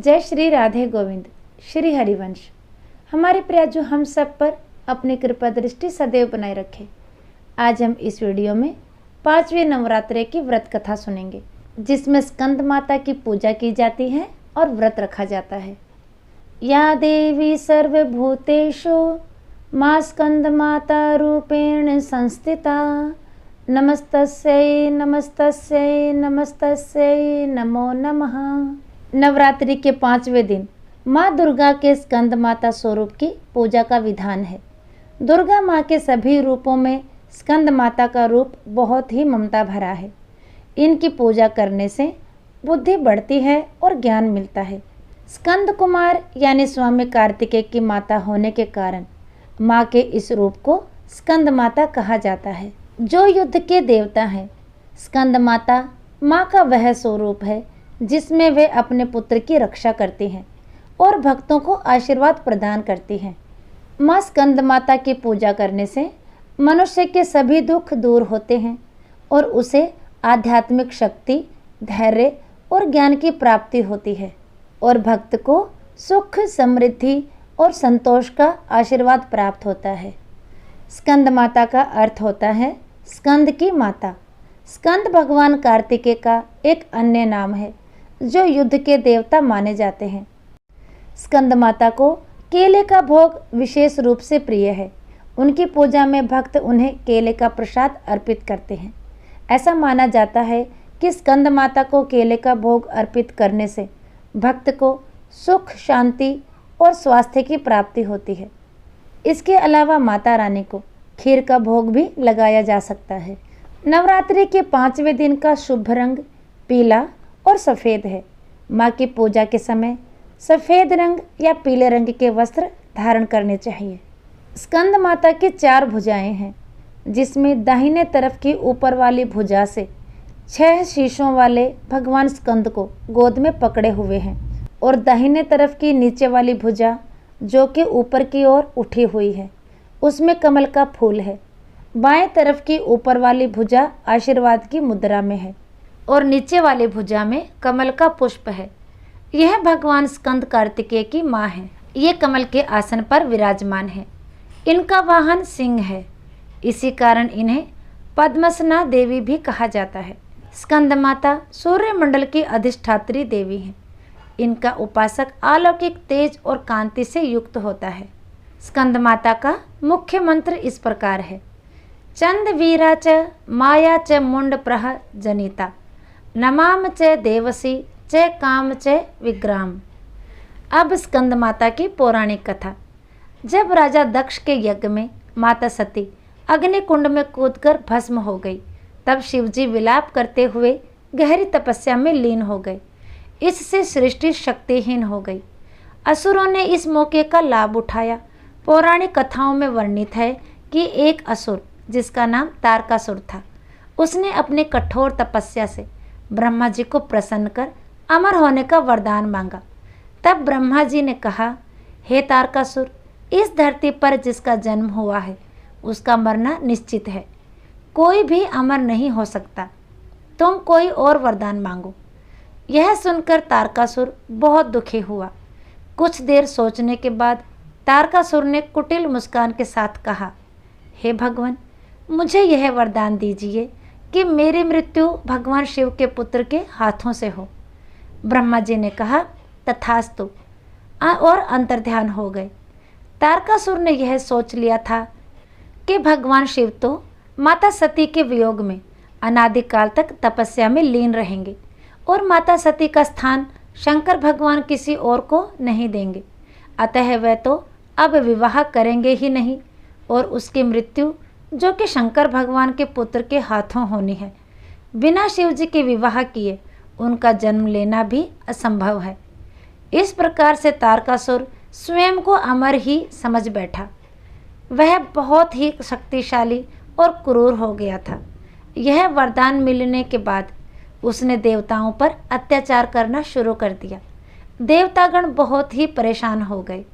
जय श्री राधे गोविंद। श्री हरिवंश। हमारे प्रयाजू हम सब पर अपनी कृपा दृष्टि सदैव बनाए रखे। आज हम इस वीडियो में 5वें नवरात्रे की व्रत कथा सुनेंगे, जिसमें स्कंद माता की पूजा की जाती है और व्रत रखा जाता है। या देवी सर्वभूतेषु मां स्कंद माता रूपेण संस्थिता, नमस्तस्यै नमस्तस्यै नमस्तस्यै नमो नमः। नवरात्रि के 5वें दिन माँ दुर्गा के स्कंद माता स्वरूप की पूजा का विधान है। दुर्गा माँ के सभी रूपों में स्कंद माता का रूप बहुत ही ममता भरा है। इनकी पूजा करने से बुद्धि बढ़ती है और ज्ञान मिलता है। स्कंद कुमार यानी स्वामी कार्तिकेय की माता होने के कारण माँ के इस रूप को स्कंद माता कहा जाता है, जो युद्ध के देवता हैं। स्कंद माता माँ का वह स्वरूप है जिसमें वे अपने पुत्र की रक्षा करती हैं और भक्तों को आशीर्वाद प्रदान करती हैं। माँ स्कंद माता की पूजा करने से मनुष्य के सभी दुख दूर होते हैं और उसे आध्यात्मिक शक्ति, धैर्य और ज्ञान की प्राप्ति होती है और भक्त को सुख, समृद्धि और संतोष का आशीर्वाद प्राप्त होता है। स्कंद माता का अर्थ होता है स्कंद की माता। स्कंद भगवान कार्तिकेय का एक अन्य नाम है जो युद्ध के देवता माने जाते हैं। स्कंद माता को केले का भोग विशेष रूप से प्रिय है। उनकी पूजा में भक्त उन्हें केले का प्रसाद अर्पित करते हैं। ऐसा माना जाता है कि स्कंद माता को केले का भोग अर्पित करने से भक्त को सुख, शांति और स्वास्थ्य की प्राप्ति होती है। इसके अलावा माता रानी को खीर का भोग भी लगाया जा सकता है। नवरात्रि के 5वें दिन का शुभ रंग पीला और सफ़ेद है। माँ की पूजा के समय सफ़ेद रंग या पीले रंग के वस्त्र धारण करने चाहिए। स्कंद माता की 4 भुजाएं हैं, जिसमें दाहिने तरफ की ऊपर वाली भुजा से 6 शीशों वाले भगवान स्कंद को गोद में पकड़े हुए हैं और दाहिने तरफ की नीचे वाली भुजा जो कि ऊपर की ओर उठी हुई है, उसमें कमल का फूल है। बाएं तरफ की ऊपर वाली भुजा आशीर्वाद की मुद्रा में है और नीचे वाली भुजा में कमल का पुष्प है। यह भगवान स्कंद कार्तिकेय की माँ है। ये कमल के आसन पर विराजमान है। इनका वाहन सिंह है, इसी कारण इन्हें पद्मसना देवी भी कहा जाता है। स्कंद माता सूर्य मंडल की अधिष्ठात्री देवी हैं। इनका उपासक अलौकिक तेज और कांति से युक्त होता है। स्कंद माता का मुख्य मंत्र इस प्रकार है। चंद वीरा च माया च मुंड प्रह जनिता, नमाम च देवसी च काम च विग्राम। अब स्कंद माता की पौराणिक कथा। जब राजा दक्ष के यज्ञ में माता सती अग्नि कुंड में कूदकर भस्म हो गई, तब शिवजी विलाप करते हुए गहरी तपस्या में लीन हो गए। इससे सृष्टि शक्तिहीन हो गई। असुरों ने इस मौके का लाभ उठाया। पौराणिक कथाओं में वर्णित है कि एक असुर जिसका नाम तारकासुर था, उसने अपने कठोर तपस्या से ब्रह्मा जी को प्रसन्न कर अमर होने का वरदान मांगा। तब ब्रह्मा जी ने कहा, हे तारकासुर, इस धरती पर जिसका जन्म हुआ है उसका मरना निश्चित है। कोई भी अमर नहीं हो सकता। तुम कोई और वरदान मांगो। यह सुनकर तारकासुर बहुत दुखी हुआ। कुछ देर सोचने के बाद तारकासुर ने कुटिल मुस्कान के साथ कहा, हे भगवान, मुझे यह वरदान दीजिए कि मेरी मृत्यु भगवान शिव के पुत्र के हाथों से हो। ब्रह्मा जी ने कहा, तथास्तु, और अंतर्ध्यान हो गए। तारकासुर ने यह सोच लिया था कि भगवान शिव तो माता सती के वियोग में अनादिकाल तक तपस्या में लीन रहेंगे और माता सती का स्थान शंकर भगवान किसी और को नहीं देंगे। अतः वह तो अब विवाह करेंगे ही नहीं और उसकी मृत्यु, जो कि शंकर भगवान के पुत्र के हाथों होनी है, बिना शिव जी के विवाह किए उनका जन्म लेना भी असंभव है। इस प्रकार से तारकासुर स्वयं को अमर ही समझ बैठा। वह बहुत ही शक्तिशाली और क्रूर हो गया था। यह वरदान मिलने के बाद उसने देवताओं पर अत्याचार करना शुरू कर दिया। देवतागण बहुत ही परेशान हो गए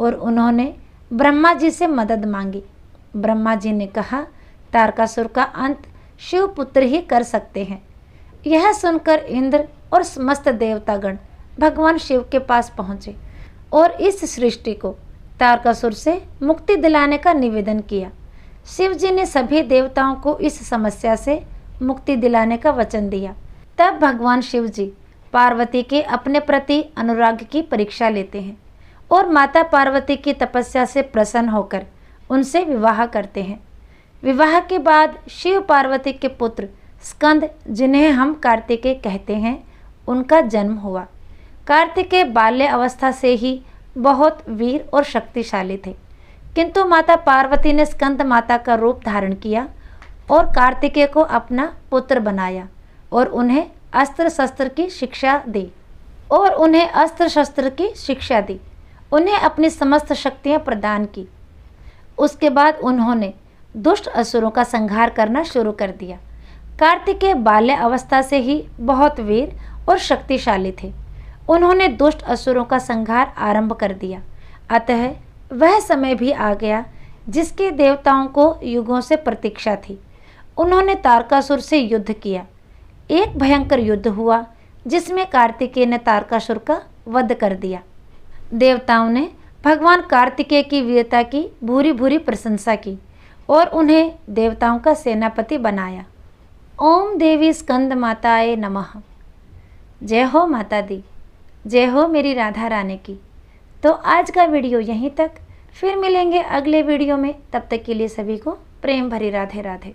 और उन्होंने ब्रह्मा जी से मदद मांगी। ब्रह्मा जी ने कहा, तारकासुर का अंत शिवपुत्र ही कर सकते हैं। यह सुनकर इंद्र और समस्त देवतागण भगवान शिव के पास पहुँचे और इस सृष्टि को तारकासुर से मुक्ति दिलाने का निवेदन किया। शिव जी ने सभी देवताओं को इस समस्या से मुक्ति दिलाने का वचन दिया। तब भगवान शिव जी पार्वती के अपने प्रति अनुराग की परीक्षा लेते हैं और माता पार्वती की तपस्या से प्रसन्न होकर उनसे विवाह करते हैं। विवाह के बाद शिव पार्वती के पुत्र स्कंद, जिन्हें हम कार्तिकेय कहते हैं, उनका जन्म हुआ। कार्तिकेय बाल्य अवस्था से ही बहुत वीर और शक्तिशाली थे, किंतु माता पार्वती ने स्कंद माता का रूप धारण किया और कार्तिकेय को अपना पुत्र बनाया और उन्हें अस्त्र शस्त्र की शिक्षा दी उन्हें अपनी समस्त शक्तियां प्रदान की। उसके बाद उन्होंने दुष्ट असुरों का संहार करना शुरू कर दिया। कार्तिकेय बाल्य अवस्था से ही बहुत वीर और शक्तिशाली थे। उन्होंने दुष्ट असुरों का संहार आरंभ कर दिया। अतः वह समय भी आ गया जिसके देवताओं को युगों से प्रतीक्षा थी। उन्होंने तारकासुर से युद्ध किया। एक भयंकर युद्ध हुआ जिसमें कार्तिकेय ने तारकासुर का वध कर दिया। देवताओं ने भगवान कार्तिकेय की वीरता की भूरी भूरी प्रशंसा की और उन्हें देवताओं का सेनापति बनाया। ओम देवी स्कंद माताए नमः। जय हो माता दी, जय हो मेरी राधा रानी की। तो आज का वीडियो यहीं तक, फिर मिलेंगे अगले वीडियो में। तब तक के लिए सभी को प्रेम भरी राधे राधे।